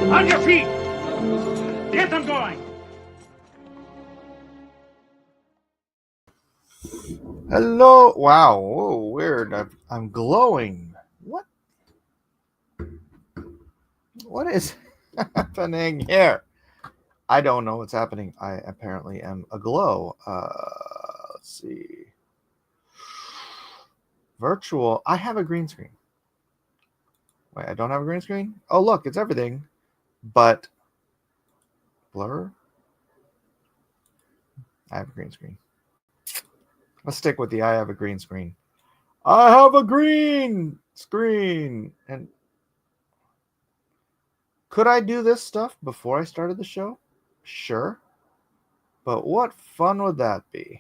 On your feet! Get them going! Hello. Wow. Whoa, weird. I'm glowing. What is happening here? I don't know what's happening. I apparently am aglow. Let's see. Virtual. I have a green screen. Wait, I don't have a green screen? Oh, look, it's everything. But blur? I have a green screen. Let's stick with the I have a green screen. I have a green screen. And could I do this stuff before I started the show? Sure. But what fun would that be?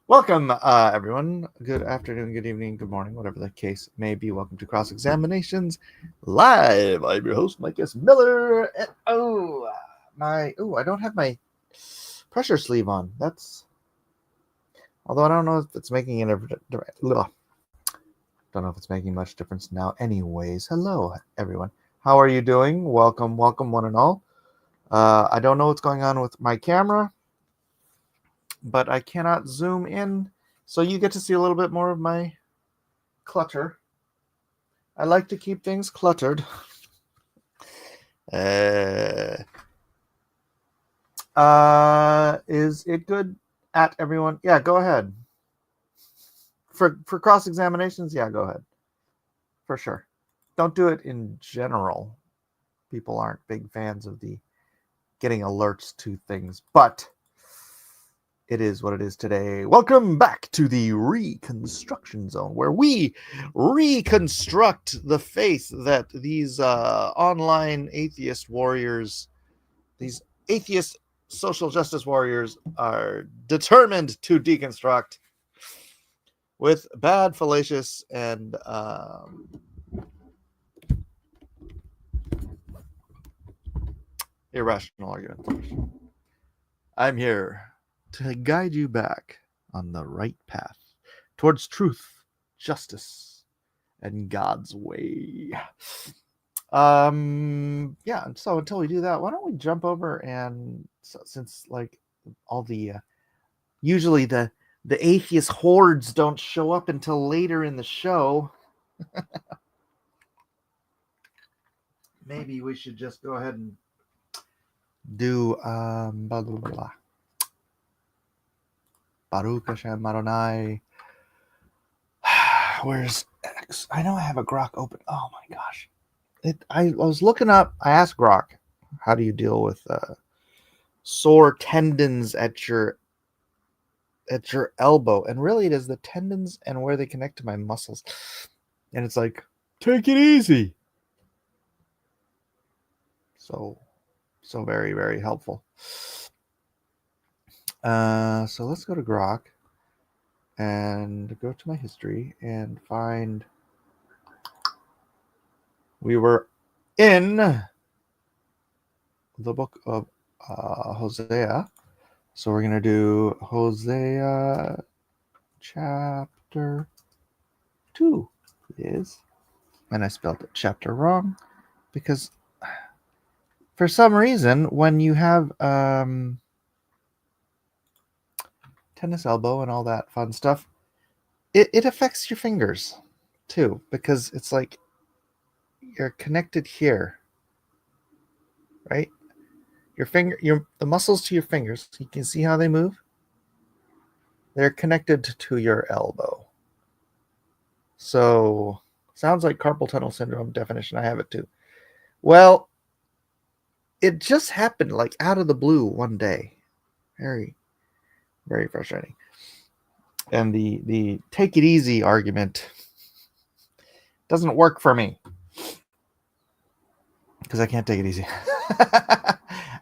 Welcome, everyone. Good afternoon, good evening, good morning, whatever the case may be. Welcome to Cross Examinations Live. I'm your host, Mike S. Miller. And I don't have my pressure sleeve on. Although I don't know if it's making don't know if it's making much difference now. Anyways, hello, everyone. How are you doing? Welcome, one and all. I don't know what's going on with my camera, but I cannot zoom in, so you get to see a little bit more of my clutter. I like to keep things cluttered. Is it good at everyone? Yeah, go ahead. For cross examinations, yeah, go ahead. For sure. Don't do it in general. People aren't big fans of the getting alerts to things, but it is what it is today. Welcome back to the Reconstruction Zone, where we reconstruct the faith that these online atheist warriors, these atheist social justice warriors, are determined to deconstruct with bad, fallacious, and irrational arguments. I'm here to guide you back on the right path towards truth, justice, and God's way. Yeah, so until we do that, why don't we jump over and since like all the usually the atheist hordes don't show up until later in the show, maybe we should just go ahead and do blah blah blah. Baruch Hashem Adonai. Where's X? I know I have a Grok open. Oh my gosh. I was looking up. I asked Grok, how do you deal with sore tendons at your elbow? And really, it is the tendons and where they connect to my muscles. And it's like, take it easy. So very, very helpful. So let's go to Grok and go to my history and find. We were in the book of Hosea. So we're going to do Hosea chapter 2, please. And I spelled it chapter wrong because for some reason, when you have tennis elbow and all that fun stuff, it affects your fingers too, because it's like you're connected here, right? The muscles to your fingers, you can see how they move. They're connected to your elbow. So sounds like carpal tunnel syndrome definition. I have it too. Well, it just happened like out of the blue one day. Very, very frustrating. And the take it easy argument doesn't work for me because I can't take it easy.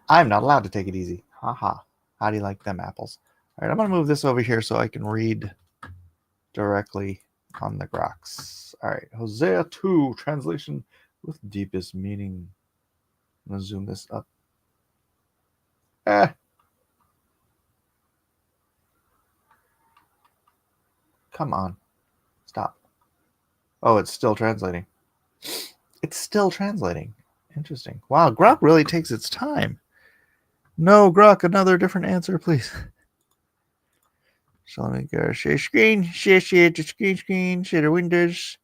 I'm not allowed to take it easy. Haha. How do you like them apples? All right, I'm going to move this over here so I can read directly on the Groks. All right, Hosea 2, translation with deepest meaning. I'm going to zoom this up. Come on. Stop. Oh, it's still translating. It's still translating. Interesting. Wow, Grok really takes its time. No, Grok, another different answer, please. So let me go share screen, share the screen, share the windows,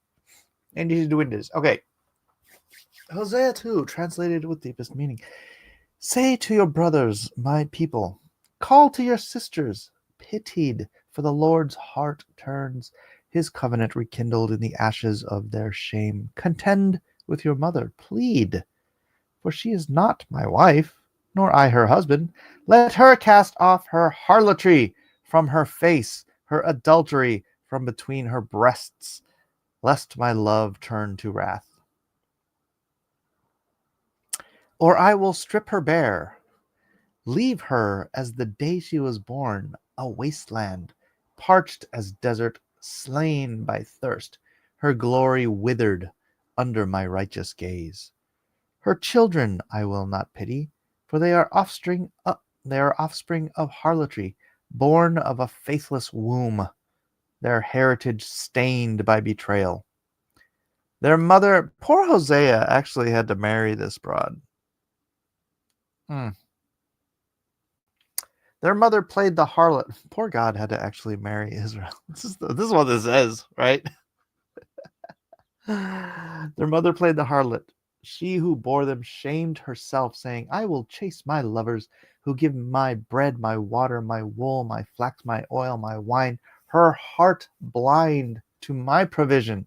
and this is the windows. Okay. Hosea 2, translated with deepest meaning. Say to your brothers, my people, call to your sisters, pitied, for the Lord's heart turns, his covenant rekindled in the ashes of their shame. Contend with your mother, plead, for she is not my wife, nor I her husband. Let her cast off her harlotry from her face, her adultery from between her breasts, lest my love turn to wrath. Or I will strip her bare, leave her as the day she was born, a wasteland, parched as desert, slain by thirst, her glory withered under my righteous gaze. Her children I will not pity, for they are offspring of harlotry, born of a faithless womb, their heritage stained by betrayal. Their mother, poor Hosea, actually had to marry this broad. Their mother played the harlot. Poor God had to actually marry Israel. This is what this is, right? Their mother played the harlot. She who bore them shamed herself, saying, I will chase my lovers who give my bread, my water, my wool, my flax, my oil, my wine, her heart blind to my provision.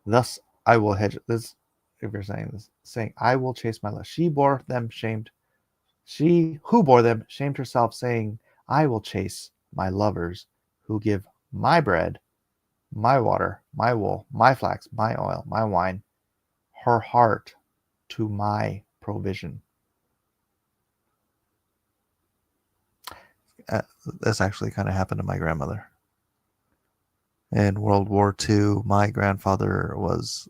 Thus I will hedge this. If you're saying this, saying, I will chase my love. She who bore them shamed herself, saying, I will chase my lovers who give my bread, my water, my wool, my flax, my oil, my wine, her heart to my provision. This actually kind of happened to my grandmother. In World War II, my grandfather was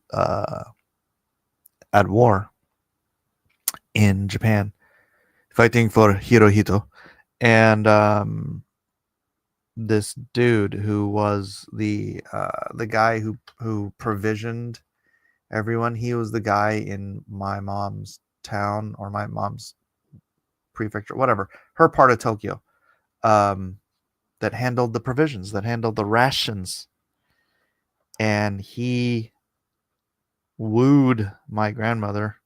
at war in Japan, fighting for Hirohito, and this dude who was the guy who provisioned everyone. He was the guy in my mom's town, or my mom's prefecture, whatever, her part of Tokyo, that handled the provisions, that handled the rations, and he wooed my grandmother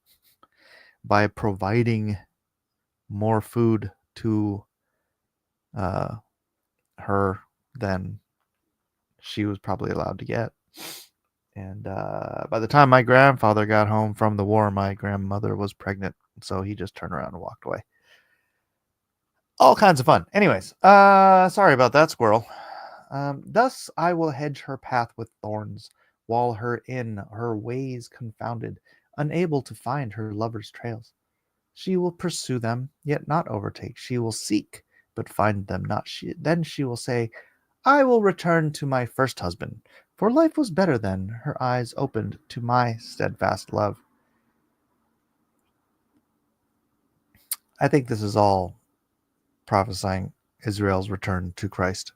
by providing more food to her than she was probably allowed to get. And by the time my grandfather got home from the war, my grandmother was pregnant, so he just turned around and walked away. All kinds of fun. Anyways, sorry about that, squirrel. Thus I will hedge her path with thorns, wall her in, her ways confounded, unable to find her lover's trails. She will pursue them, yet not overtake. She will seek, but find them not. Then she will say, I will return to my first husband, for life was better then. Her eyes opened to my steadfast love. I think this is all prophesying Israel's return to Christ.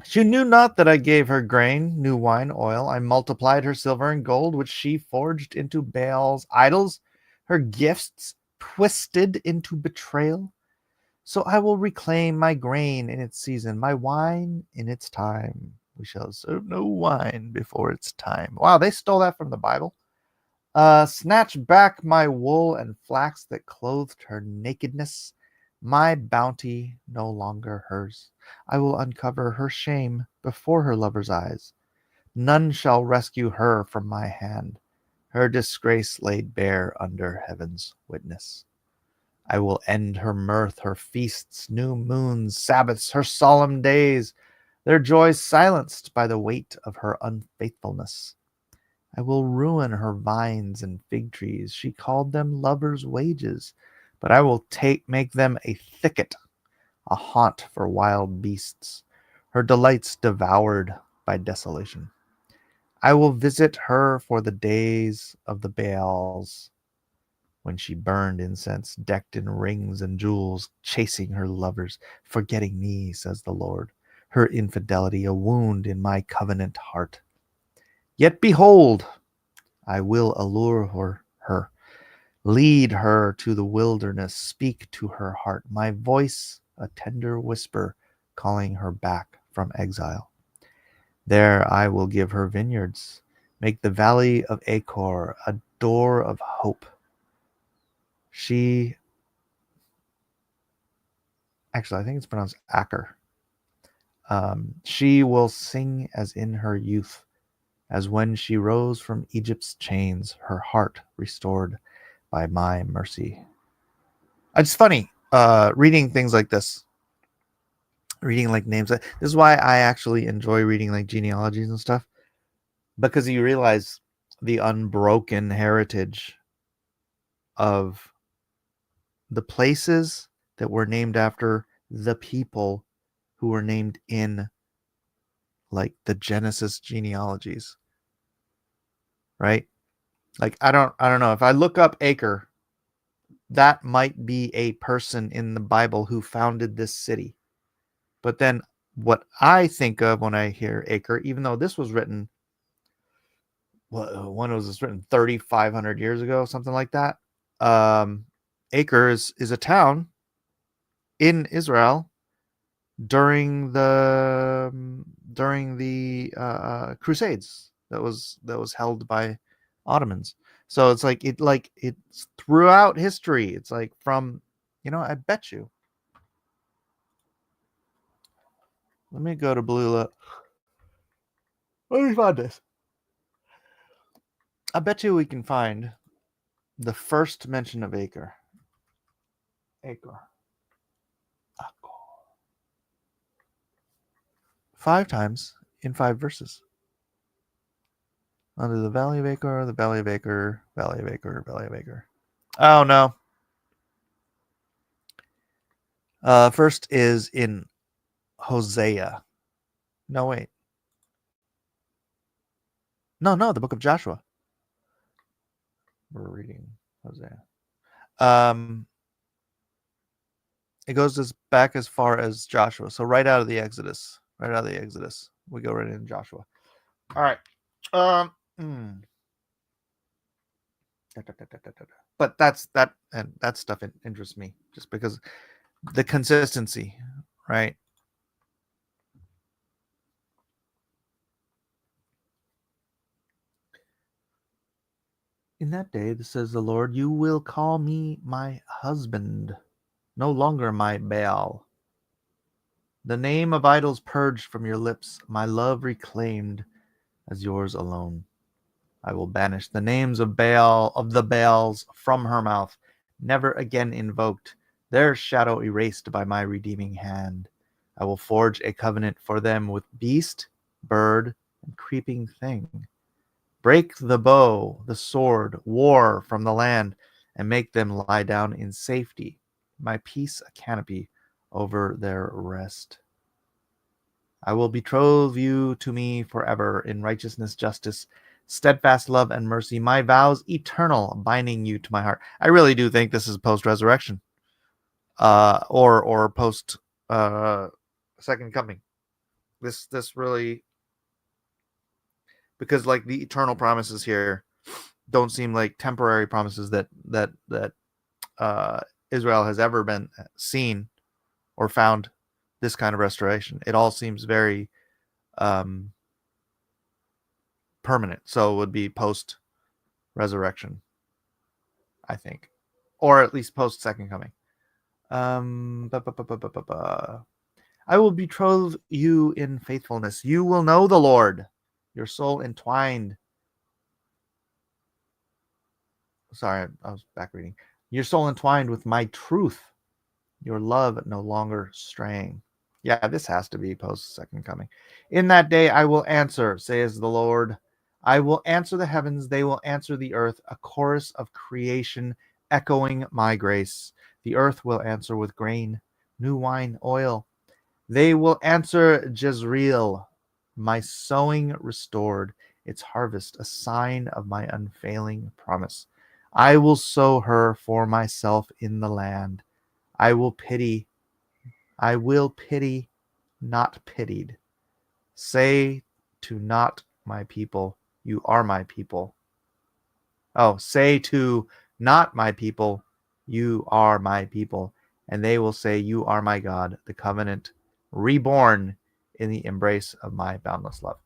She knew not that I gave her grain, new wine, oil. I multiplied her silver and gold, which she forged into Baal's idols, her gifts twisted into betrayal. So I will reclaim my grain in its season, my wine in its time. We shall serve no wine before its time. Wow, they stole that from the Bible. Snatch back my wool and flax that clothed her nakedness, my bounty no longer hers. I will uncover her shame before her lover's eyes. None shall rescue her from my hand, her disgrace laid bare under heaven's witness. I will end her mirth, her feasts, new moons, Sabbaths, her solemn days, their joys silenced by the weight of her unfaithfulness. I will ruin her vines and fig trees. She called them lovers' wages, but I will make them a thicket, a haunt for wild beasts, her delights devoured by desolation. I will visit her for the days of the Baals, when she burned incense, decked in rings and jewels, chasing her lovers, forgetting me, says the Lord, her infidelity a wound in my covenant heart. Yet behold, I will allure her, lead her to the wilderness, speak to her heart, my voice a tender whisper, calling her back from exile. There I will give her vineyards, make the valley of Achor a door of hope. Actually, I think it's pronounced Acker. She will sing as in her youth, as when she rose from Egypt's chains, her heart restored by my mercy. It's funny reading things like this, reading like names. This is why I actually enjoy reading like genealogies and stuff, because you realize the unbroken heritage of the places that were named after the people who were named in like the Genesis genealogies, right? Like I don't know, if I look up Acre, that might be a person in the Bible who founded this city. But then what I think of when I hear Acre, even though this was written, when was this written? 3,500 years ago, something like that. Acre is a town in Israel during the Crusades that was held by Ottomans. So it's it's throughout history. It's like from, I bet you. Let me go to Blue Look. Let me find this. I bet you we can find the first mention of Acre. Acre. 5 times in 5 verses. Under the Valley of Acre, the Valley of Acre, Valley of Acre, Valley of Acre. Oh, no. First is in Hosea. No, wait. No, the book of Joshua. We're reading Hosea. It goes back as far as Joshua. So right out of the Exodus. We go right into Joshua. All right. But that stuff interests me just because the consistency, right? In that day, says the Lord, you will call me my husband, no longer my Baal. The name of idols purged from your lips, my love reclaimed as yours alone. I will banish the names of the Baals from her mouth, never again invoked, their shadow erased by my redeeming hand. I will forge a covenant for them with beast, bird, and creeping thing. Break the bow, the sword, war from the land, and make them lie down in safety. My peace a canopy over their rest. I will betroth you to me forever in righteousness, justice, steadfast love, and mercy. My vows eternal, binding you to my heart. I really do think this is post-resurrection, or post second coming. This really, because like the eternal promises here don't seem like temporary promises that Israel has ever been seen or found this kind of restoration. It all seems very permanent. So it would be post resurrection, I think, or at least post second coming. I will betroth you in faithfulness. You will know the Lord, your soul entwined. Sorry, I was back reading. Your soul entwined with my truth, your love no longer straying. Yeah, this has to be post second coming. In that day I will answer, says the Lord. I will answer the heavens, they will answer the earth, a chorus of creation echoing my grace. The earth will answer with grain, new wine, oil. They will answer Jezreel, my sowing restored, its harvest a sign of my unfailing promise. I will sow her for myself in the land. I will pity, not pitied. Say to not my people, you are my people. Oh, say to not my people, you are my people. And they will say, you are my God, the covenant reborn in the embrace of my boundless love.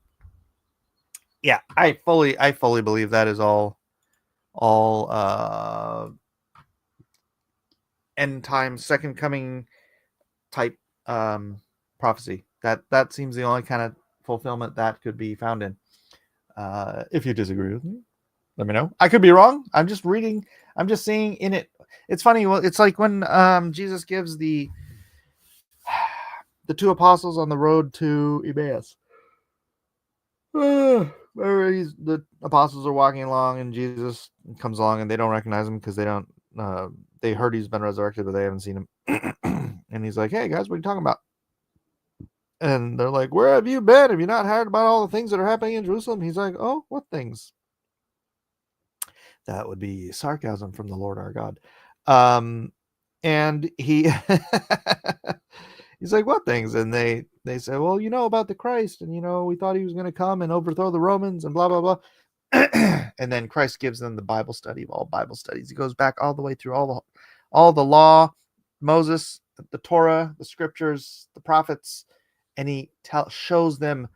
Yeah, I fully believe that is all end time, second coming type prophecy. That seems the only kind of fulfillment that could be found in. If you disagree with me, let me know. I could be wrong. I'm just seeing in it. It's funny. Well, it's like when Jesus gives the two apostles on the road to Emmaus. The apostles are walking along, and Jesus comes along, and they don't recognize him because they don't. They heard he's been resurrected, but they haven't seen him. And he's like, "Hey guys, what are you talking about?" And they're like, "Where have you been? Have you not heard about all the things that are happening in Jerusalem?" He's like, "Oh, what things?" That would be sarcasm from the Lord our God. And he he's like, "What things?" And they say, "Well, you know about the Christ, and we thought he was going to come and overthrow the Romans and blah blah blah." And then Christ gives them the Bible study of all Bible studies. He goes back all the way through all the law, Moses, the Torah, the scriptures, the prophets, and he shows them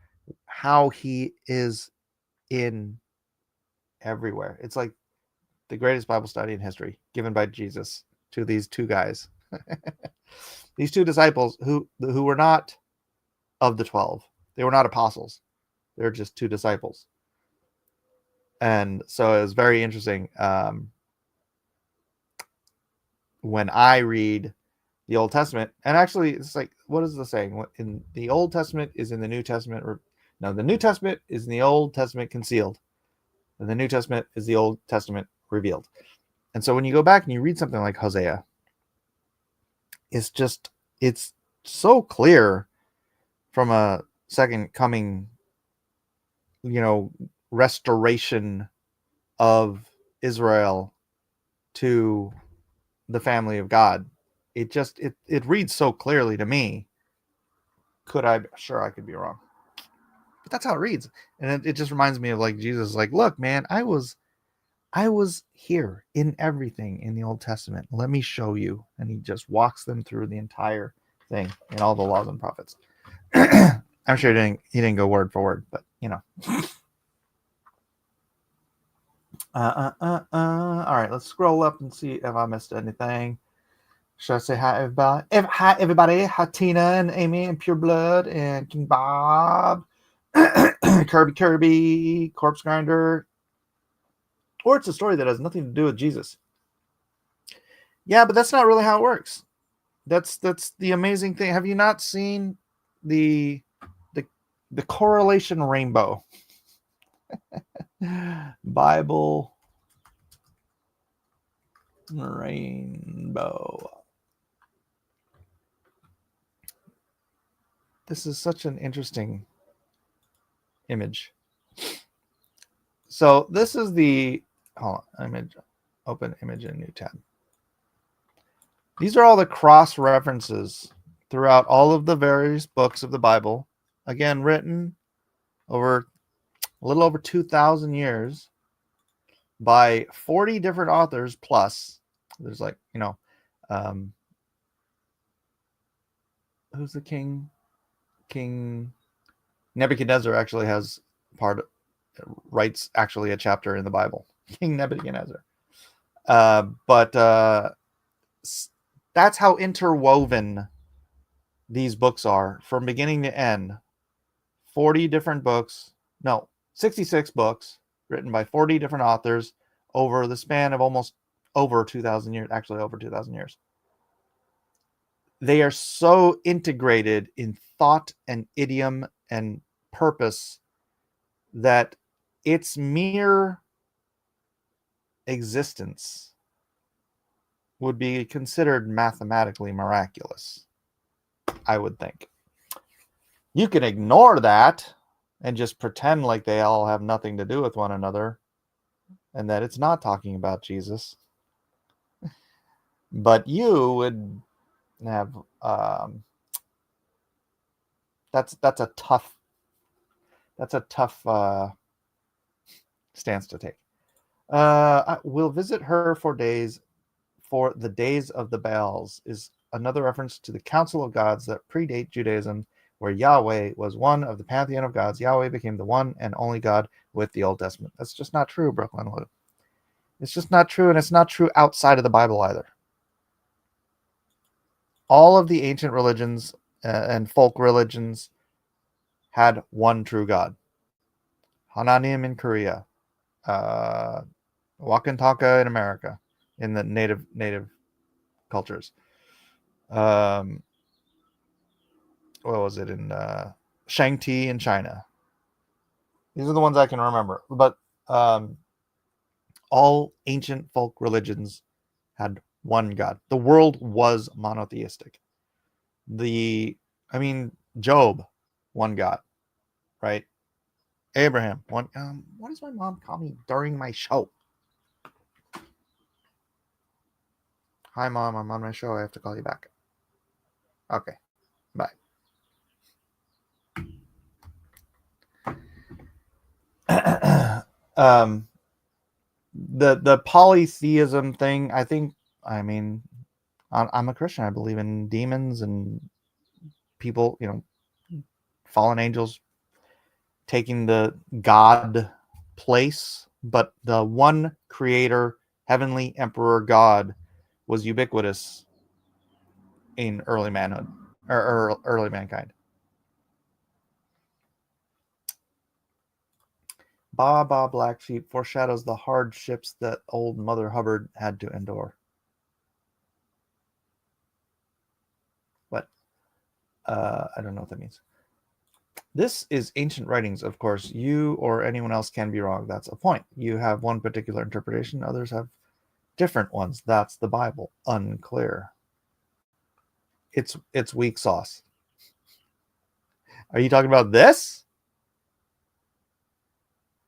how he is in everywhere. It's like the greatest Bible study in history given by Jesus to these two guys. These two disciples who were not of the 12. They were not apostles. They were just two disciples. And so it was very interesting when I read the Old Testament. And actually, it's like, what is the saying? In the Old Testament is in the New Testament. No, the New Testament is in the Old Testament concealed. And the New Testament is the Old Testament revealed. And so when you go back and you read something like Hosea, it's so clear from a second coming, restoration of Israel to the family of God. It reads so clearly to me. Sure, I could be wrong, but that's how it reads. And it just reminds me of like Jesus, like, look, man, I was here in everything in the Old Testament. Let me show you. And he just walks them through the entire thing in all the laws and prophets. I'm sure he didn't go word for word, but All right, let's scroll up and see if I missed anything. Should I say hi, everybody? Hi, everybody. Hi, Tina and Amy and Pure Blood and King Bob, Kirby, Corpse Grinder. Or it's a story that has nothing to do with Jesus. Yeah, but that's not really how it works. That's the amazing thing. Have you not seen the correlation rainbow? Bible rainbow. This is such an interesting image. So this is the image. Open image in new tab. These are all the cross references throughout all of the various books of the Bible. Again, written over a little over 2,000 years by 40 different authors plus. There's like, who's the king? King Nebuchadnezzar actually writes actually a chapter in the Bible. King Nebuchadnezzar. But that's how interwoven these books are from beginning to end. 40 different books. No, 66 books written by 40 different authors over the span of almost over 2,000 years. Actually, over 2,000 years. They are so integrated in thought and idiom and purpose that its mere existence would be considered mathematically miraculous, I would think. You can ignore that and just pretend like they all have nothing to do with one another, and that it's not talking about Jesus. But you would have that's a tough stance to take. We'll visit her for days, for the days of the Baals is another reference to the council of gods that predate Judaism, where Yahweh was one of the pantheon of gods. Yahweh became the one and only God with the Old Testament. That's just not true, Brooklyn Lou. It's just not true, and it's not true outside of the Bible either. All of the ancient religions and folk religions had one true God. Hananim in Korea, Wakantaka in America, in the native cultures. What was it in Shangti in China? These are the ones I can remember. But all ancient folk religions had one God. The world was monotheistic. Job, one God, right? Abraham, one. What does my mom call me during my show? Hi, Mom. I'm on my show. I have to call you back. Okay. Bye. The polytheism thing, I'm a Christian. I believe in demons and people, fallen angels taking the God place, but the one creator, heavenly emperor God was ubiquitous in early manhood or early mankind. Ba Black Sheep foreshadows the hardships that old Mother Hubbard had to endure. What? I don't know what that means. This is ancient writings, of course. You or anyone else can be wrong. That's a point. You have one particular interpretation. Others have different ones. That's the Bible. Unclear. It's weak sauce. Are you talking about this?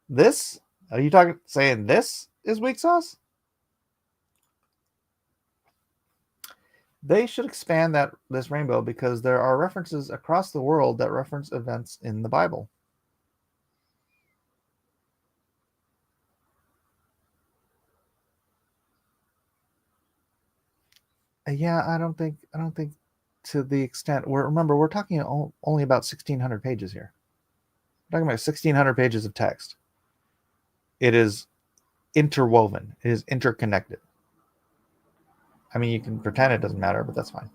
This? Are you saying this is weak sauce? They should expand this rainbow because there are references across the world that reference events in the Bible. Yeah, I don't think to the extent we're talking only about 1,600 pages here. We're talking about 1,600 pages of text. It is interwoven. It is interconnected. I mean, you can pretend it doesn't matter, but that's fine.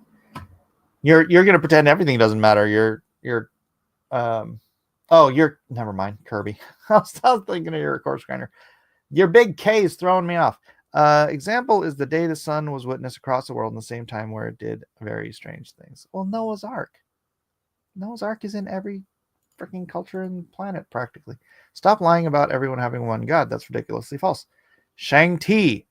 You're going to pretend everything doesn't matter. You're never mind, Kirby. I was thinking of your course grinder. Your big K is throwing me off. Example is the day the sun was witnessed across the world in the same time where it did very strange things. Well, Noah's Ark. Noah's Ark is in every freaking culture and planet practically. Stop lying about everyone having one God. That's ridiculously false. Shang-Ti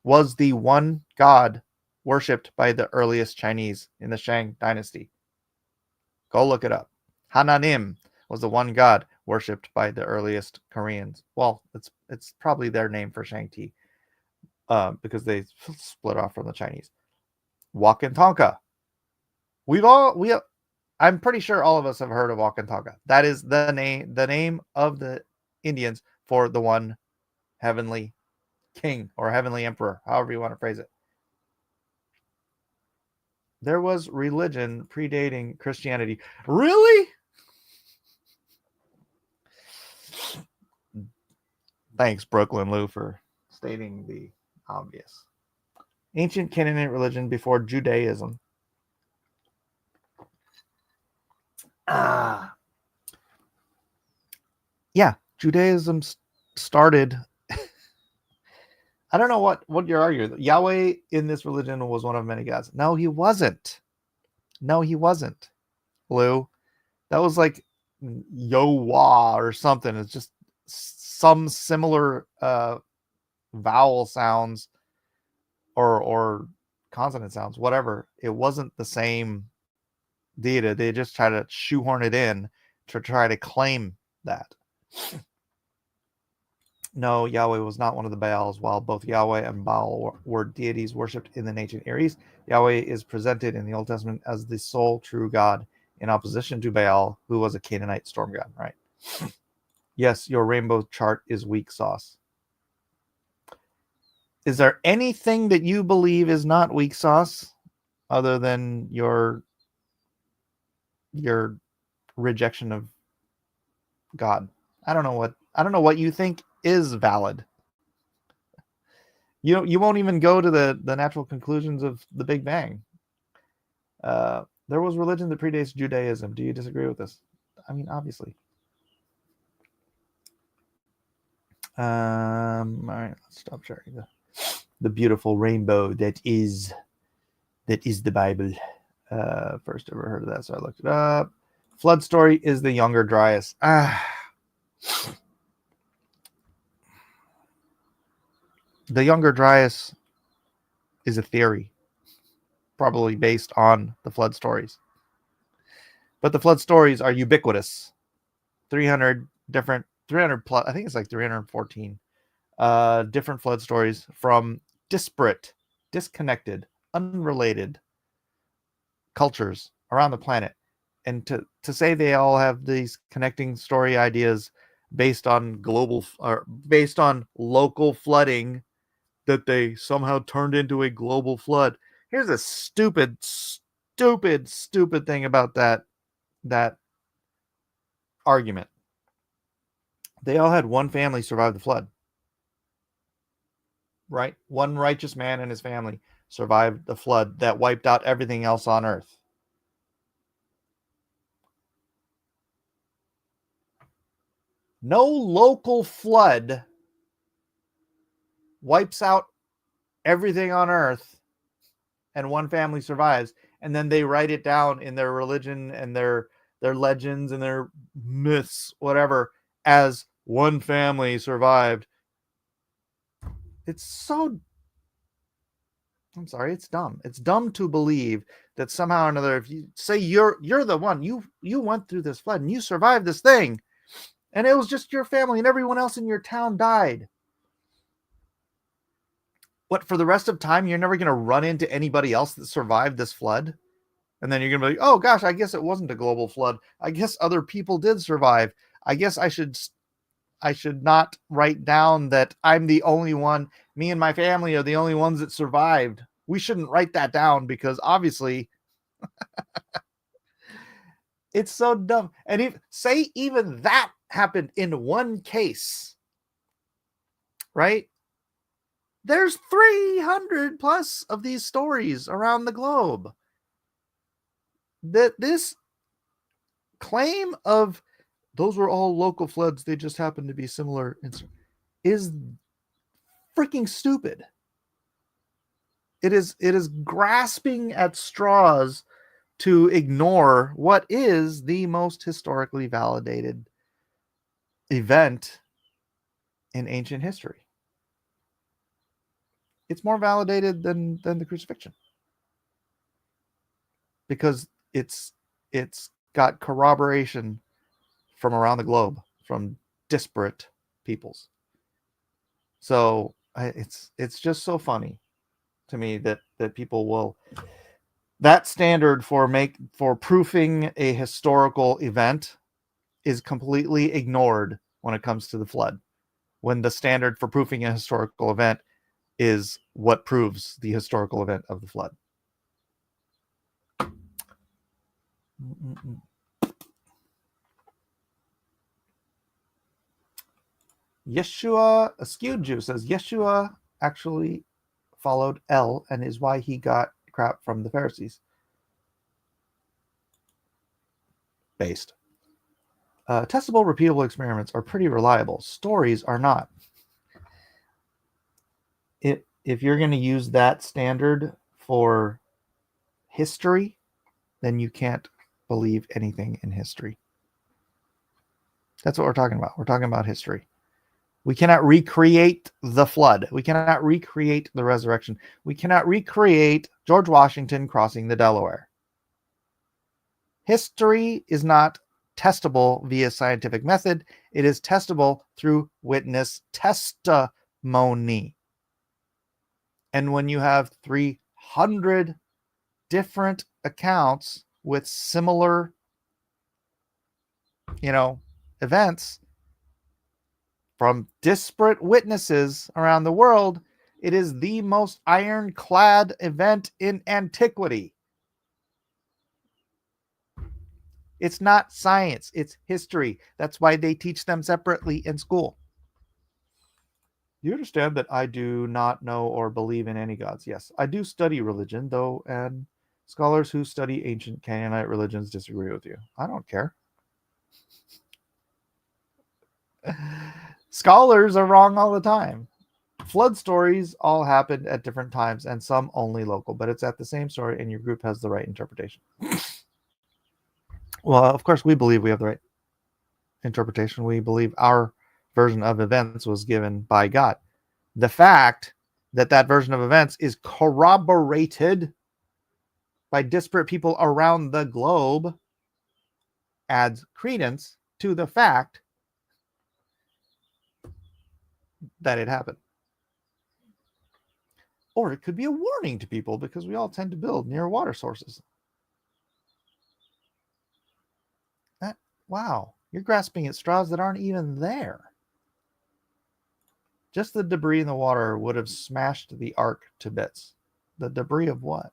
was the one God worshipped by the earliest Chinese in the Shang dynasty. Go look it up. Hananim was the one God worshipped by the earliest Koreans. Well, it's probably their name for Shang-Ti because they split off from the Chinese. Wakan Tonka. I'm pretty sure all of us have heard of Wakan Tonka. That is the name of the Indians for the one heavenly king or heavenly emperor, however you want to phrase it. There was religion predating Christianity. Really? Thanks, Brooklyn Lou, for stating the obvious. Ancient Canaanite religion before Judaism. Yeah, Judaism started. I don't know what you're arguing. Yahweh in this religion was one of many gods. No, he wasn't. Lou. That was like Yowa or something. It's just some similar vowel sounds or consonant sounds, whatever. It wasn't the same deity. They just try to shoehorn it in to try to claim that. No, Yahweh was not one of the Baals. While both Yahweh and Baal were deities worshipped in the ancient Near East, Yahweh is presented in the Old Testament as the sole true God in opposition to Baal, who was a Canaanite storm god, right? Yes, your rainbow chart is weak sauce. Is there anything that you believe is not weak sauce other than your rejection of God? I don't know what you think is valid. You won't even go to the natural conclusions of the Big Bang. There was religion that predates Judaism. Do you disagree with this? I mean, obviously. All right, let's stop sharing the beautiful rainbow that is the Bible. First ever heard of that, so I looked it up. Flood story is the Younger Dryas. The Younger Dryas is a theory, probably based on the flood stories. But the flood stories are ubiquitous. 300 plus, I think it's like 314 different flood stories from disparate, disconnected, unrelated cultures around the planet. And to say they all have these connecting story ideas based on based on local flooding, that they somehow turned into a global flood. Here's a stupid thing about that argument. They all had one family survive the flood. Right? One righteous man and his family survived the flood that wiped out everything else on earth. No local flood wipes out everything on earth and one family survives, and then they write it down in their religion and their legends and their myths, whatever, as one family survived. It's dumb. It's dumb to believe that somehow or another, if you say you're the one, you went through this flood and you survived this thing, and it was just your family and everyone else in your town died. What, for the rest of time, you're never going to run into anybody else that survived this flood? And then you're going to be like, oh gosh, I guess it wasn't a global flood. I guess other people did survive. I guess I should not write down that I'm the only one. Me and my family are the only ones that survived. We shouldn't write that down because obviously it's so dumb. And if say even that happened in one case, right? There's 300 plus of these stories around the globe. That this claim of those were all local floods, they just happen to be similar, is freaking stupid. It is grasping at straws to ignore what is the most historically validated event in ancient history. It's more validated than the crucifixion, because it's got corroboration from around the globe from disparate peoples. So it's just so funny to me that people will, that standard for proofing a historical event is completely ignored when it comes to the flood, when the standard for proofing a historical event is what proves the historical event of the flood. Yeshua, a skewed Jew, says Yeshua actually followed El and is why he got crap from the Pharisees. Based. Testable, repeatable experiments are pretty reliable. Stories are not. If you're going to use that standard for history, then you can't believe anything in history. That's what we're talking about. We're talking about history. We cannot recreate the flood. We cannot recreate the resurrection. We cannot recreate George Washington crossing the Delaware. History is not testable via scientific method. It is testable through witness testimony. And when you have 300 different accounts with similar, events from disparate witnesses around the world, it is the most ironclad event in antiquity. It's not science, it's history. That's why they teach them separately in school. You understand that I do not know or believe in any gods? Yes, I do study religion, though, and scholars who study ancient Canaanite religions disagree with you. I don't care. Scholars are wrong all the time. Flood stories all happened at different times, and some only local, but it's at the same story, and your group has the right interpretation. Well, of course, we believe we have the right interpretation. We believe our version of events was given by God. The fact that that version of events is corroborated by disparate people around the globe adds credence to the fact that it happened. Or it could be a warning to people because we all tend to build near water sources. Wow, you're grasping at straws that aren't even there. Just the debris in the water would have smashed the ark to bits. The debris of what?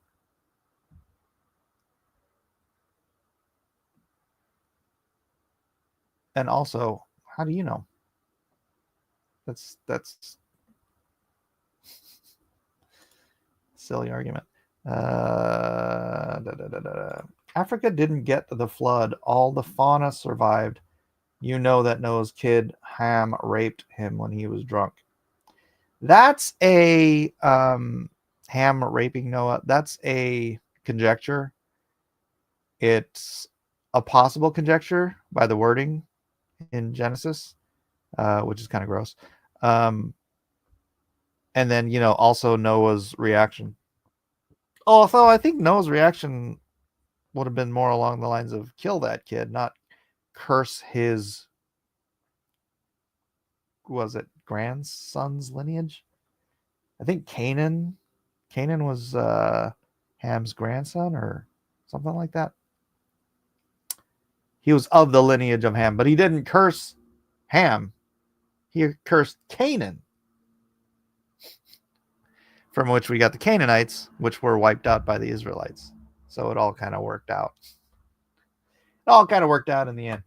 And also, how do you know? That's silly argument. Africa didn't get the flood. All the fauna survived. You know that Noah's kid Ham raped him when he was drunk. That's a Ham raping Noah. That's a conjecture. It's a possible conjecture by the wording in Genesis, which is kind of gross. And then, also Noah's reaction. Although I think Noah's reaction would have been more along the lines of kill that kid, not curse his, grandson's lineage? I think Canaan was Ham's grandson or something like that. He was of the lineage of Ham, but he didn't curse Ham. He cursed Canaan, from which we got the Canaanites, which were wiped out by the Israelites. So it all kind of worked out. It all kind of worked out in the end.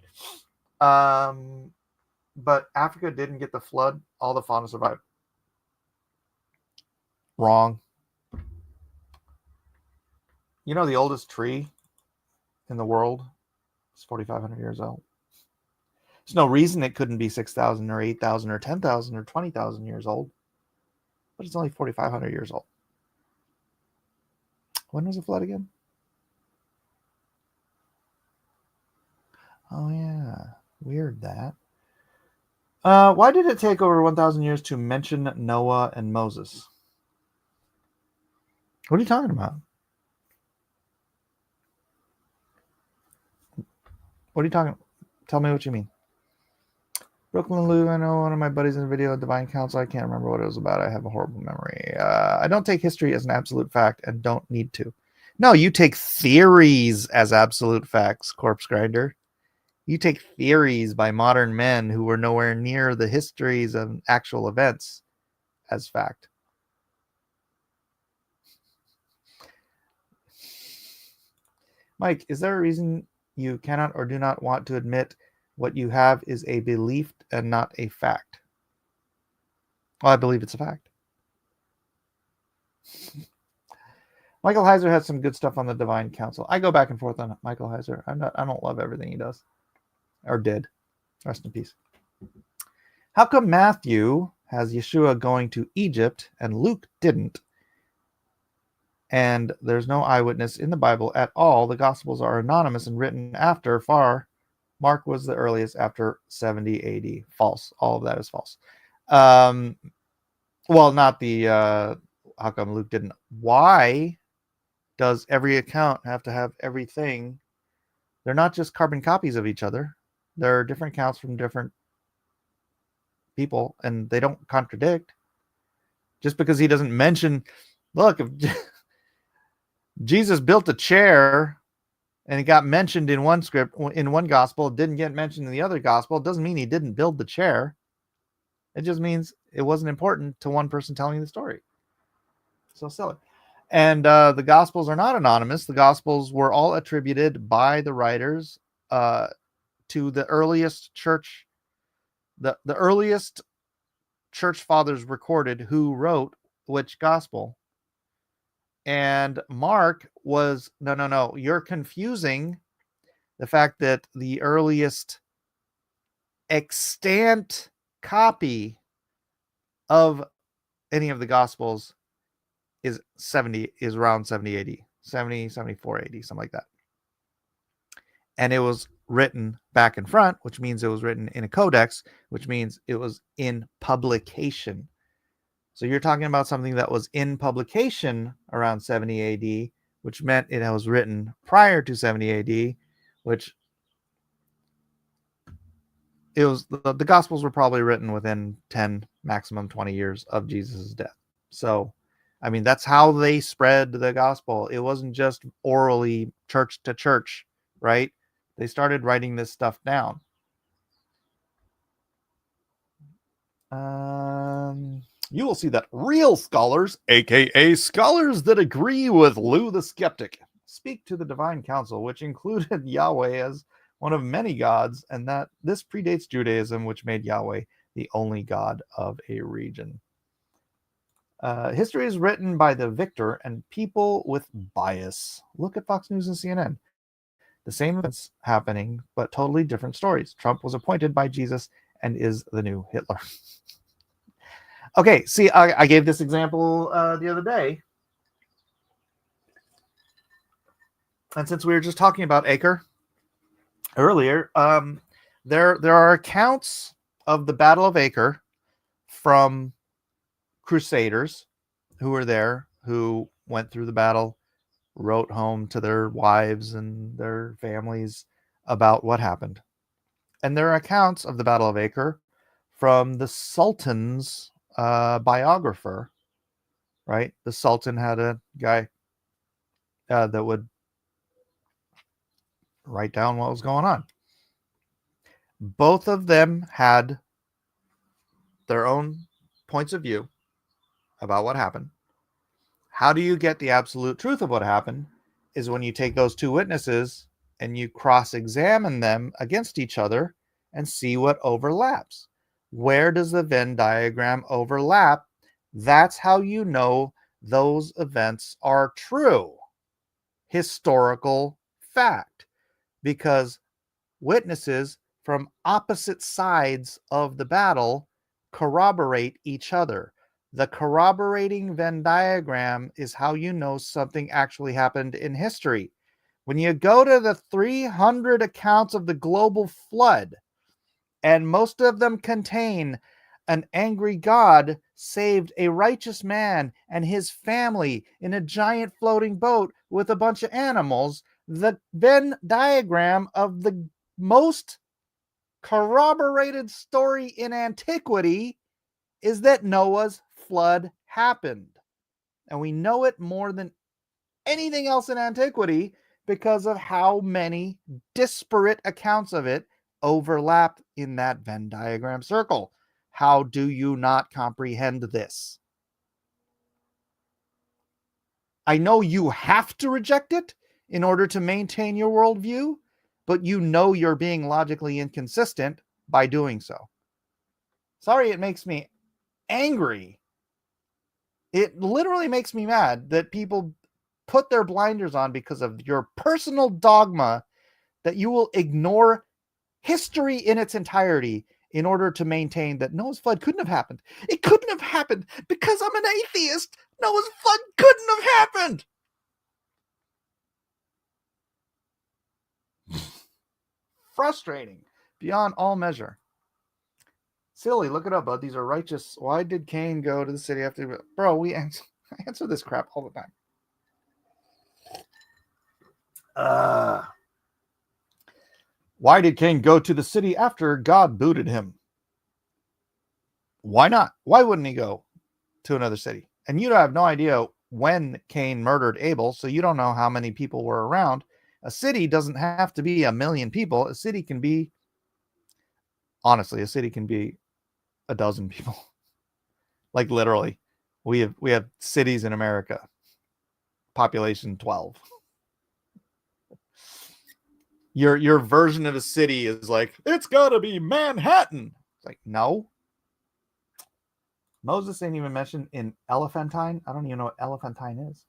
But Africa didn't get the flood. All the fauna survived. Wrong. The oldest tree in the world is 4,500 years old. There's no reason it couldn't be 6,000 or 8,000 or 10,000 or 20,000 years old. But it's only 4,500 years old. When was the flood again? Oh, yeah. Weird that. Why did it take over 1,000 years to mention Noah and Moses? What are you talking about? What are you talking about? Tell me what you mean. Brooklyn Lou, I know one of my buddies in the video, Divine Council. I can't remember what it was about. I have a horrible memory. I don't take history as an absolute fact and don't need to. No, you take theories as absolute facts, Corpse Grinder. You take theories by modern men who were nowhere near the histories of actual events as fact. Mike, is there a reason you cannot or do not want to admit what you have is a belief and not a fact? Well, I believe it's a fact. Michael Heiser has some good stuff on the Divine Council. I go back and forth on Michael Heiser. I don't love everything he does. Or did. Rest in peace. How come Matthew has Yeshua going to Egypt and Luke didn't? And there's no eyewitness in the Bible at all. The Gospels are anonymous and written after Mark was the earliest after 70 AD. False. All of that is false. Well, not the how come Luke didn't. Why does every account have to have everything They're not just carbon copies of each other. They're different accounts from different people, and they don't contradict. Just because he doesn't mention, look, if Jesus built a chair and it got mentioned in one script, in one gospel, it didn't get mentioned in the other gospel, it doesn't mean he didn't build the chair. It just means it wasn't important to one person telling the story. So silly. And the gospels are not anonymous. The gospels were all attributed by the writers to the earliest church, the earliest church fathers recorded who wrote which gospel. And Mark was, no, you're confusing the fact that the earliest extant copy of any of the gospels is around 70 AD, 70, 74 AD, something like that. And it was written back and front, which means it was written in a codex, which means it was in publication. So you're talking about something that was in publication around 70 AD, which meant it was written prior to 70 AD, which it was the Gospels were probably written within 10, maximum 20 years of Jesus' death. So, I mean, that's how they spread the gospel. It wasn't just orally church to church, right? They started writing this stuff down. You will see that real scholars, aka scholars that agree with Lou the Skeptic, speak to the divine council, which included Yahweh as one of many gods, and that this predates Judaism, which made Yahweh the only god of a region. History is written by the victor and people with bias. Look at Fox News and CNN. The same events happening, but totally different stories. Trump was appointed by Jesus and is the new Hitler. Okay, see, I gave this example the other day. And since we were just talking about Acre earlier, there are accounts of the Battle of Acre from Crusaders who were there, who went through the battle, wrote home to their wives and their families about what happened. And there are accounts of the Battle of Acre from the Sultan's biographer, right? The Sultan had a guy that would write down what was going on. Both of them had their own points of view about what happened. How do you get the absolute truth of what happened is when you take those two witnesses and you cross-examine them against each other and see what overlaps. Where does the Venn diagram overlap? That's how you know those events are true. Historical fact. Because witnesses from opposite sides of the battle corroborate each other. The corroborating Venn diagram is how you know something actually happened in history. When you go to the 300 accounts of the global flood, and most of them contain an angry God saved a righteous man and his family in a giant floating boat with a bunch of animals, the Venn diagram of the most corroborated story in antiquity is that Noah's flood happened. And we know it more than anything else in antiquity because of how many disparate accounts of it overlap in that Venn diagram circle. How do you not comprehend this? I know you have to reject it in order to maintain your worldview, but you know you're being logically inconsistent by doing so. Sorry, it makes me angry. It literally makes me mad that people put their blinders on because of your personal dogma that you will ignore history in its entirety in order to maintain that Noah's flood couldn't have happened. It couldn't have happened because I'm an atheist. Noah's flood couldn't have happened. Frustrating beyond all measure. Silly, look it up, bud. These are righteous. Why did Cain go to the city after? Bro, I answer this crap all the time. Why did Cain go to the city after God booted him? Why not? Why wouldn't he go to another city? And you have no idea when Cain murdered Abel, so you don't know how many people were around. A city doesn't have to be 1 million people. A city can be, honestly, a city can be 12 people. Like literally, we have cities in America, population 12. Your version of a city is like, it's gotta be Manhattan. It's like, no. Moses ain't even mentioned in Elephantine. I don't even know what Elephantine is.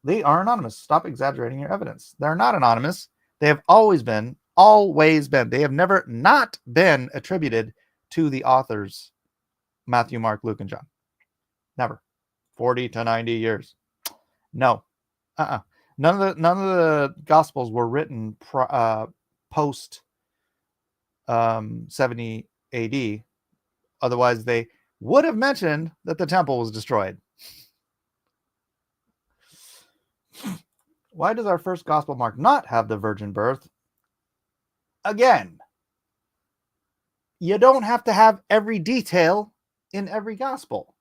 They are anonymous. Stop exaggerating your evidence. They're not anonymous. They have always been. They have never not been attributed to the authors, Matthew, Mark, Luke, and John. Never. 40 to 90 years. No. None of the Gospels were written post 70 AD. Otherwise, they would have mentioned that the temple was destroyed. Why does our first Gospel Mark not have the virgin birth? Again, you don't have to have every detail in every Gospel.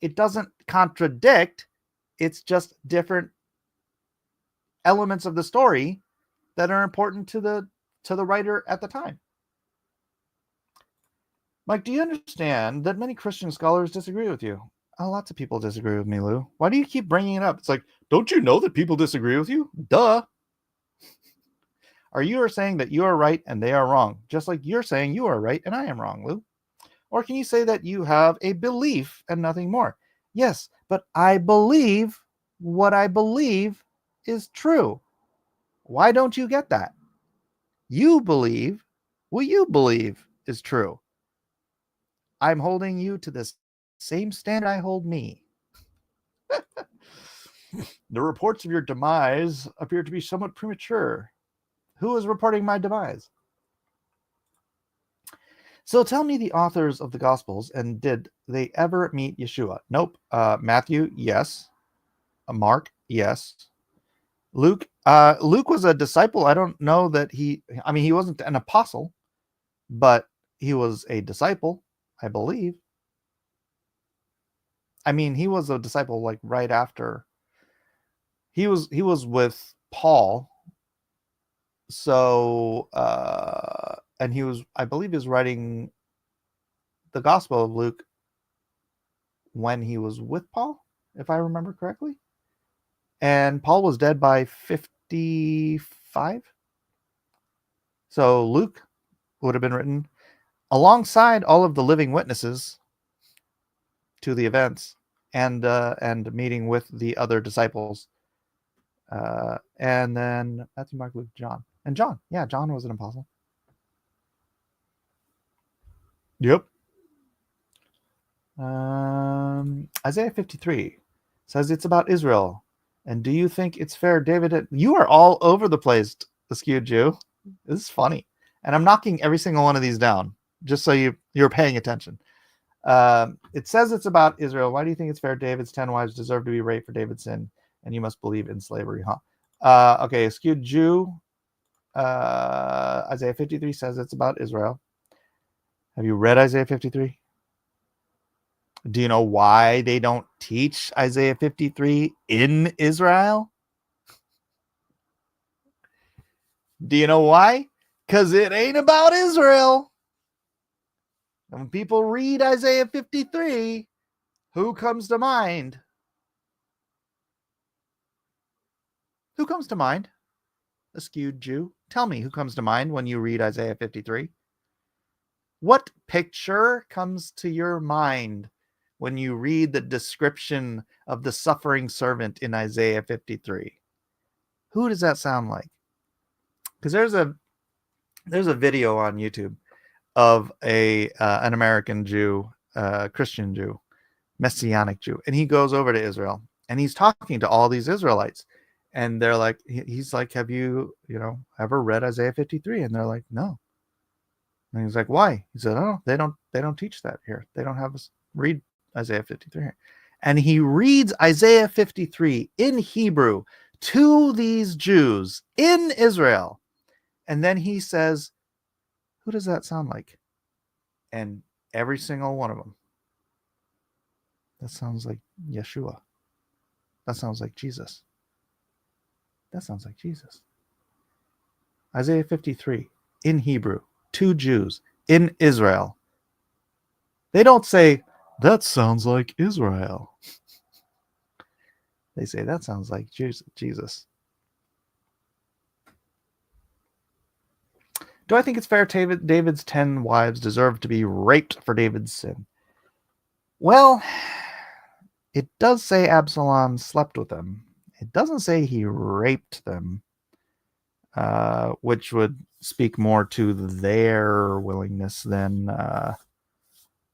It doesn't contradict. It's just different elements of the story that are important to the writer at the time. Mike, do you understand that many Christian scholars disagree with you? Oh, lots of people disagree with me, Lou. Why do you keep bringing it up? It's like, don't you know that people disagree with you? Duh. Are you saying that you are right and they are wrong, just like you're saying you are right and I am wrong, Lou? Or can you say that you have a belief and nothing more? Yes, but I believe what I believe is true. Why don't you get that? You believe what you believe is true. I'm holding you to the same standard I hold me. The reports of your demise appear to be somewhat premature. Who is reporting my demise? So tell me the authors of the Gospels, and did they ever meet Yeshua? Nope. Matthew, yes. Mark, yes. Luke was a disciple. I don't know that he wasn't an apostle, but he was a disciple, I believe. I mean, he was a disciple like right after. He was with Paul. So, and I believe he was writing the Gospel of Luke when he was with Paul, if I remember correctly. And Paul was dead by 55. So Luke would have been written alongside all of the living witnesses to the events and meeting with the other disciples. And then Matthew, Mark, Luke, John. And John. Yeah, John was an apostle. Yep. Isaiah 53 says it's about Israel. And do you think it's fair, David? You are all over the place, Askew Jew. This is funny. And I'm knocking every single one of these down, just so you're paying attention. It says it's about Israel. Why do you think it's fair? David's 10 wives deserve to be raped for David's sin, and you must believe in slavery, huh? Okay, Askew Jew. Isaiah 53 says it's about Israel. Have you read Isaiah 53? Do you know why they don't teach Isaiah 53 in Israel? Do you know why? Because it ain't about Israel. And when people read Isaiah 53, who comes to mind? Who comes to mind? A skewed Jew. Tell me who comes to mind when you read Isaiah 53. What picture comes to your mind when you read the description of the suffering servant in Isaiah 53? Who does that sound like? Because there's a video on YouTube of an American Jew, Christian Jew, Messianic Jew, and he goes over to Israel and he's talking to all these Israelites, and they're like, he's like, have you ever read Isaiah 53? And they're like, no. And he's like, why? He said, oh, they don't teach that here. They don't have us read Isaiah 53 here. And he reads Isaiah 53 in Hebrew to these Jews in Israel. And then he says, who does that sound like? And every single one of them. That sounds like Yeshua. That sounds like Jesus. That sounds like Jesus. Isaiah 53, in Hebrew, 2 Jews, in Israel. They don't say, that sounds like Israel. They say, that sounds like Jesus. Do I think it's fair David's 10 wives deserve to be raped for David's sin? Well, it does say Absalom slept with them. It doesn't say he raped them, which would speak more to their willingness than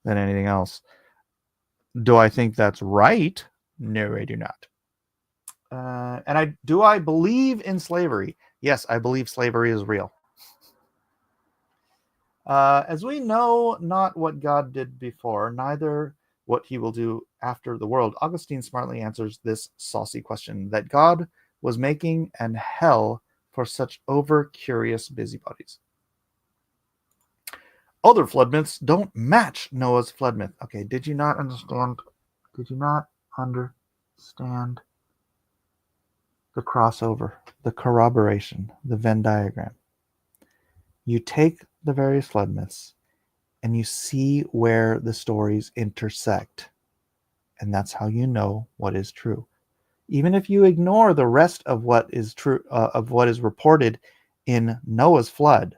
anything else. Do I think that's right? No, I do not. And I believe in slavery? Yes, I believe slavery is real. As we know not what God did before, neither what he will do after the world, Augustine smartly answers this saucy question, that God was making an hell for such over-curious busybodies. Other flood myths don't match Noah's flood myth. Okay, did you not understand? Did you not understand the crossover, the corroboration, the Venn diagram? You take the various flood myths and you see where the stories intersect. And that's how you know what is true. Even if you ignore the rest of what is true, of what is reported in Noah's flood,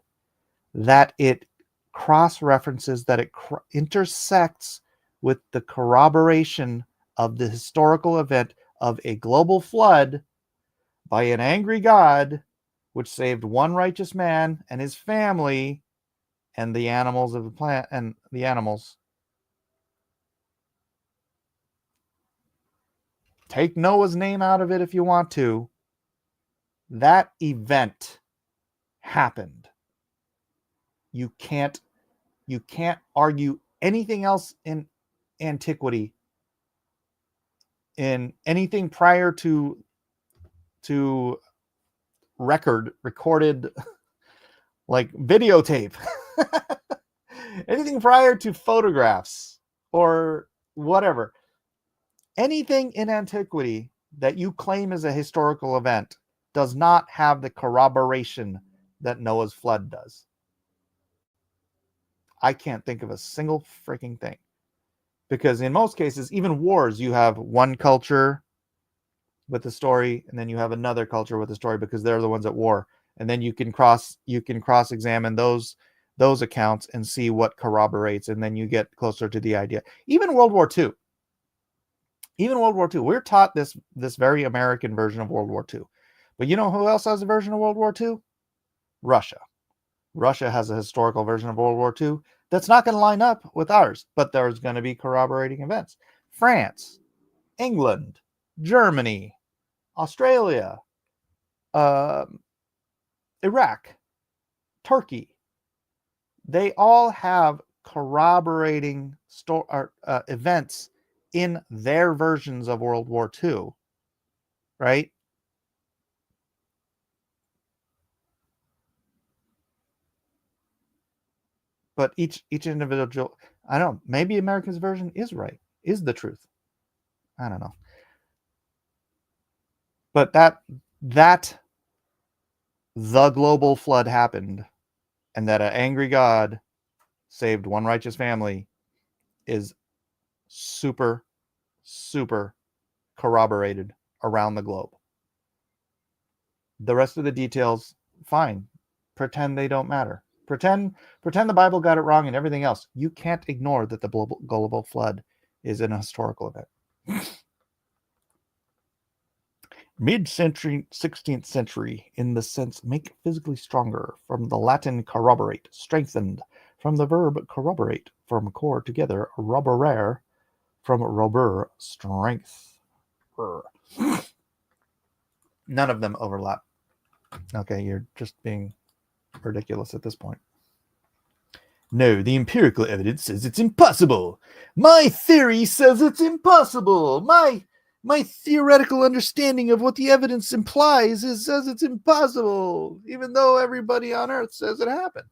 that it cross-references, that it intersects with the corroboration of the historical event of a global flood by an angry God, which saved one righteous man and his family and the animals of the plant and the animals. Take Noah's name out of it if you want to. That event happened. You can't argue anything else in antiquity, in anything prior to recorded like videotape, anything prior to photographs or whatever, anything in antiquity that you claim is a historical event does not have the corroboration that Noah's flood does. I can't think of a single freaking thing. Because in most cases, even wars, you have one culture with the story, and then you have another culture with the story because they're the ones at war. And then you can cross-examine those accounts and see what corroborates, and then you get closer to the idea. Even World War II. We're taught this very American version of World War II. But you know who else has a version of World War II? Russia. Russia has a historical version of World War II that's not going to line up with ours, but there's going to be corroborating events. France, England, Germany, Australia, Iraq, Turkey, they all have corroborating events in their versions of World War II, right? But each individual, I don't know, maybe America's version is right, is the truth. I don't know. But that the global flood happened and that an angry God saved one righteous family is super, super corroborated around the globe. The rest of the details, fine. Pretend they don't matter. Pretend the Bible got it wrong and everything else. You can't ignore that the global flood is an historical event. Mid-century, 16th century, in the sense make physically stronger, from the Latin corroborate, strengthened, from the verb corroborate, from core together, robberare, from robber, strength. None of them overlap. Okay, you're just being ridiculous at this point. No, the empirical evidence says it's impossible. My theory says it's impossible. My My theoretical understanding of what the evidence implies says it's impossible, even though everybody on Earth says it happened.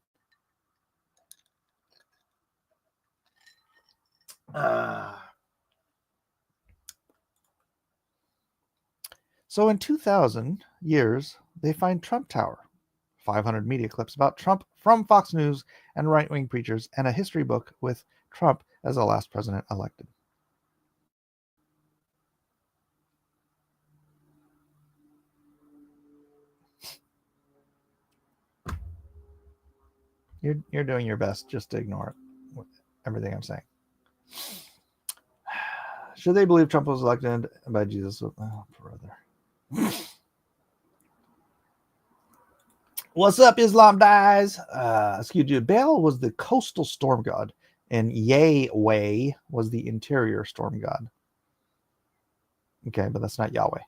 So in 2000 years, they find Trump Tower, 500 media clips about Trump from Fox News and right-wing preachers, and a history book with Trump as the last president elected. You're doing your best just to ignore it, everything I'm saying. Should they believe Trump was elected by Jesus? Oh, brother. What's up, Islam dies? Excuse you. Baal was the coastal storm god, and Yahweh was the interior storm god. Okay, but that's not Yahweh.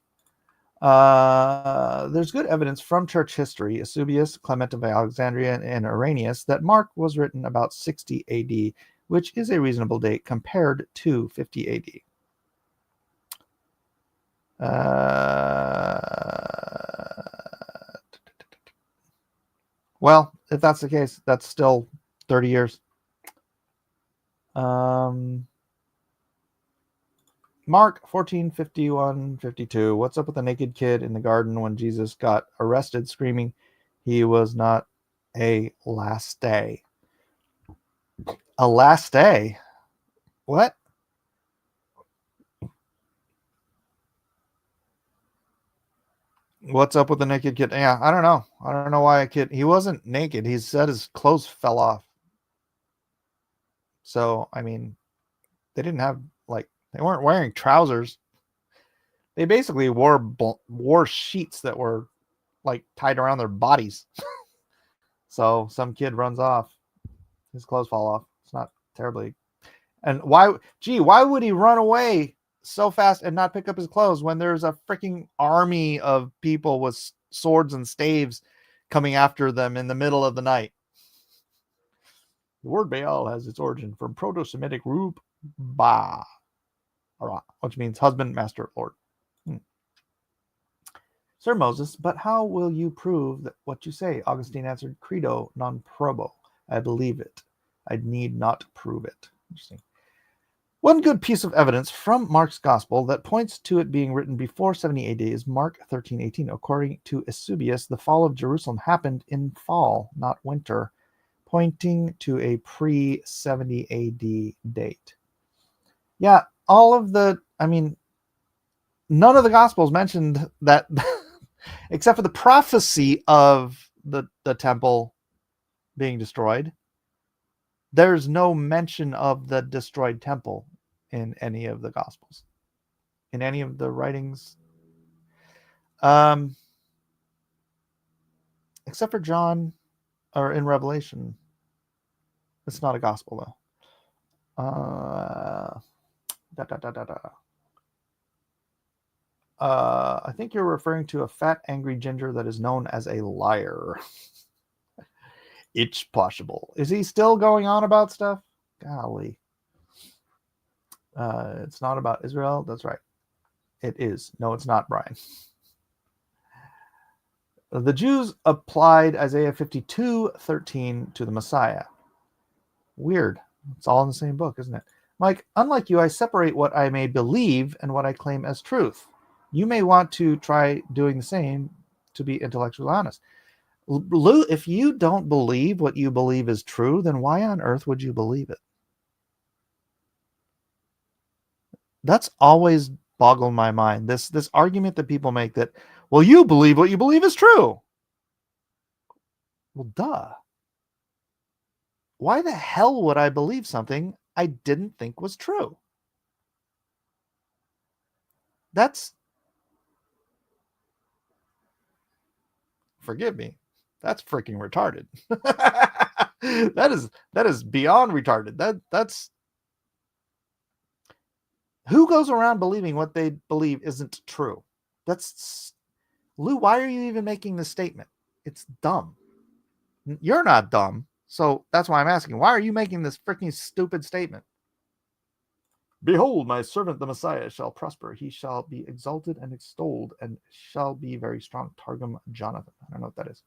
There's good evidence from church history, Eusebius, Clement of Alexandria, and Irenaeus, that Mark was written about 60 AD, which is a reasonable date compared to 50 AD. Well, if that's the case, that's still 30 years. Mark 14:51-52. What's up with the naked kid in the garden when Jesus got arrested, screaming he was not a last day? A last day? What? What's up with the naked kid? Yeah, I don't know. I don't know why a kid. He wasn't naked. He said his clothes fell off. So, I mean, they didn't have, like, they weren't wearing trousers. They basically wore sheets that were, like, tied around their bodies. So some kid runs off. His clothes fall off. It's not terribly. And why would he run away so fast and not pick up his clothes when there's a freaking army of people with swords and staves coming after them in the middle of the night? The word Baal has its origin from Proto-Semitic root ba, which means husband, master, lord. Sir Moses, but how will you prove that what you say? Augustine answered, credo non probo. I believe it. I need not prove it. Interesting. One good piece of evidence from Mark's gospel that points to it being written before 70 AD is Mark 13:18. According to Eusebius, the fall of Jerusalem happened in fall, not winter, pointing to a pre-70 AD date. Yeah, none of the gospels mentioned that except for the prophecy of the temple being destroyed. There's no mention of the destroyed temple in any of the gospels, in any of the writings, except for John, or in Revelation. It's not a gospel though. I think you're referring to a fat, angry ginger that is known as a liar. It's possible. Is he still going on about stuff? Golly. It's not about Israel. That's right. It is. No, it's not, Brian. The Jews applied Isaiah 52:13 to the Messiah. Weird. It's all in the same book, isn't it? Mike, unlike you, I separate what I may believe and what I claim as truth. You may want to try doing the same to be intellectually honest. Lou, if you don't believe what you believe is true, then why on earth would you believe it? That's always boggled my mind. This argument that people make that, well, you believe what you believe is true. Well, duh. Why the hell would I believe something I didn't think was true? Forgive me, that's freaking retarded. that is beyond retarded. That's who goes around believing what they believe isn't true. That's Lou, why are you even making this statement? It's dumb. You're not dumb, so that's why I'm asking. Why are you making this freaking stupid statement? Behold, my servant the Messiah shall prosper. He shall be exalted and extolled and shall be very strong. Targum Jonathan. I don't know what that is.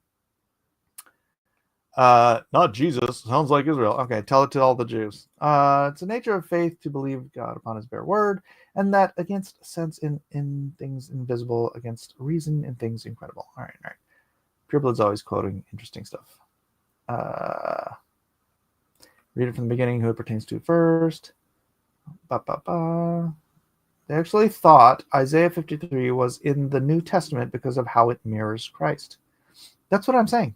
Not Jesus. Sounds like Israel. Okay, tell it to all the Jews. It's the nature of faith to believe God upon his bare word, and that against sense in things invisible, against reason in things incredible. All right. Pureblood's always quoting interesting stuff. Read it from the beginning, who it pertains to first. They actually thought Isaiah 53 was in the New Testament because of how it mirrors Christ. That's what I'm saying.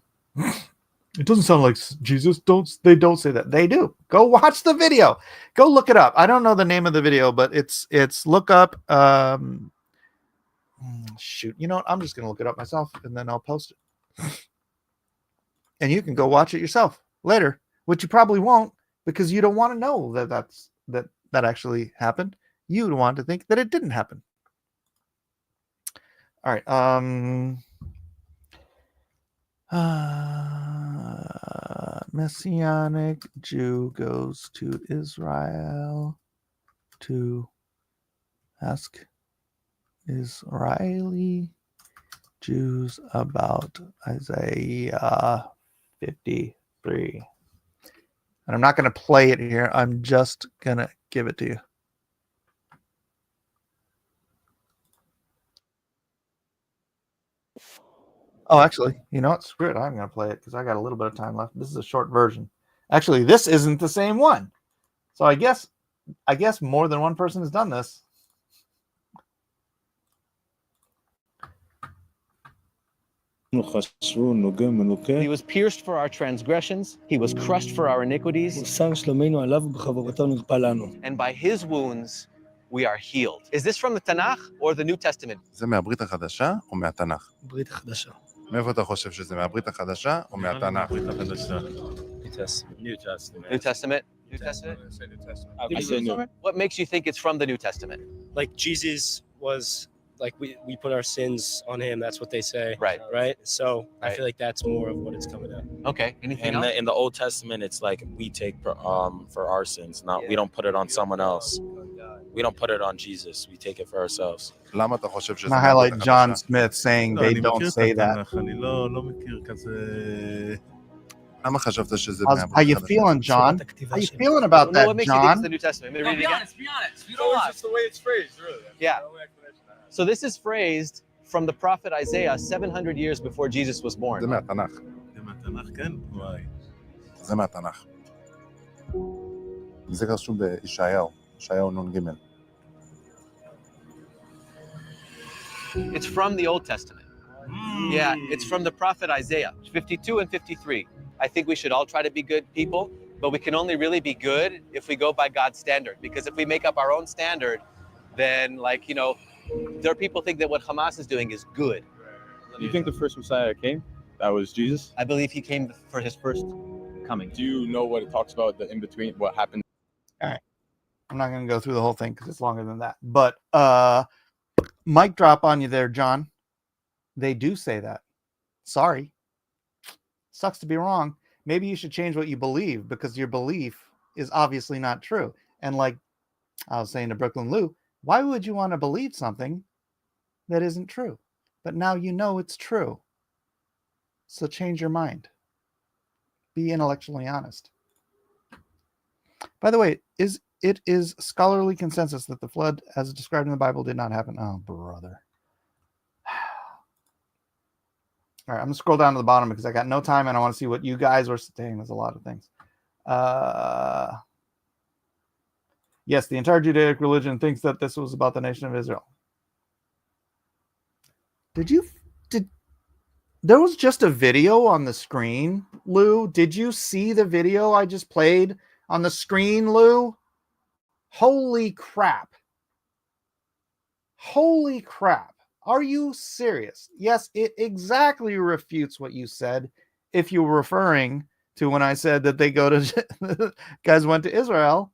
It doesn't sound like Jesus. They don't say that. They do. Go watch the video. Go look it up. I don't know the name of the video, but it's look up. Shoot. You know what? I'm just gonna look it up myself and then I'll post it. And you can go watch it yourself later, which you probably won't because you don't want to know that actually happened. You want to think that it didn't happen. All right. Messianic Jew goes to Israel to ask Israeli Jews about Isaiah 53. And I'm not going to play it here. I'm just going to give it to you. Oh, actually, you know what? Screw it. I'm going to play it because I got a little bit of time left. This is a short version. Actually, this isn't the same one. So I guess more than one person has done this. He was pierced for our transgressions. He was crushed for our iniquities. And by his wounds, we are healed. Is this from the Tanakh or the New Testament? זה מהברית החדשה או מהתנ"ך? ברית החדשה. מאיפה אתה חושב שזה, מהברית החדשה או מהתנ"ך? ברית החדשה. New Testament. New Testament? New Testament? I say new. What makes you think it's from the New Testament? Like Jesus was, like we put our sins on him. That's what they say. Right. Right. So I Right. feel like that's more of what it's coming out. Okay. Anything else? In the Old Testament, it's like we take for our sins. We don't put it on someone else. We don't put it on Jesus. We take it for ourselves. למה אתה חושב שזה I highlight John Smith saying they don't say that. אני לא מכיר כזה... למה חשבת שזה מהברית How you החדשה? feeling, John? How you feeling about Well, no, what that, makes you think it's John? the New Testament? Let me read it again. Be honest. You don't lie. It's just the way it's phrased, really. Yeah. So this is phrased from the prophet Isaiah 700 years before Jesus was born. זה מהתנ"ך. זה מהתנ"ך, כן? וואי. זה מהתנ"ך. זה רשום בישעיהו, ישעיהו נ"ג. It's from the Old Testament. Yeah, it's from the prophet Isaiah, 52 and 53. I think we should all try to be good people, but we can only really be good if we go by God's standard. Because if we make up our own standard, then there are people think that what Hamas is doing is good. You think the first Messiah came? That was Jesus? I believe he came for his first coming. Do you know what it talks about, the in-between, what happened? I'm not going to go through the whole thing because it's longer than that. But mic drop on you there, John. They do say that. Sorry. Sucks to be wrong. Maybe you should change what you believe because your belief is obviously not true. And like I was saying to Brooklyn Lou, why would you want to believe something that isn't true? But now you know it's true. So change your mind. Be intellectually honest. By the way, it is scholarly consensus that the flood as described in the Bible did not happen. Oh, brother. All right, I'm going to scroll down to the bottom because I got no time and I want to see what you guys were saying. There's a lot of things. Yes, the entire Judaic religion thinks that this was about the nation of Israel. There was just a video on the screen, Lou. Did you see the video I just played on the screen, Lou? Holy crap. Holy crap. Are you serious? Yes, it exactly refutes what you said if you were referring to when I said that they guys went to Israel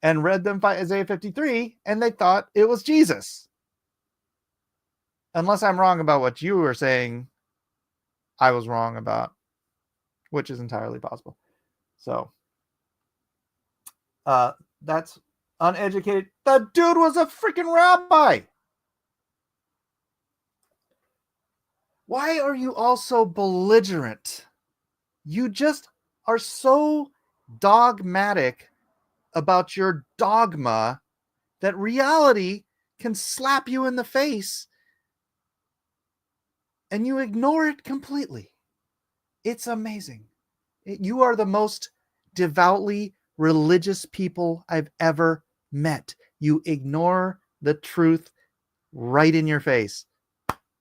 and read them Isaiah 53 and they thought it was Jesus. Unless I'm wrong about what you were saying, I was wrong about, which is entirely possible. So that's Uneducated. The dude was a freaking rabbi. Why are you all so belligerent? You just are so dogmatic about your dogma that reality can slap you in the face and you ignore it completely. It's amazing. You are the most devoutly religious people I've ever met. You ignore the truth right in your face.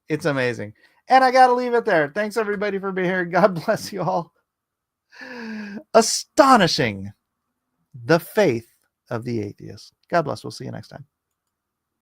It's amazing. And I got to leave it there. Thanks everybody for being here. God bless you all. Astonishing the faith of the atheist. God bless. We'll see you next time.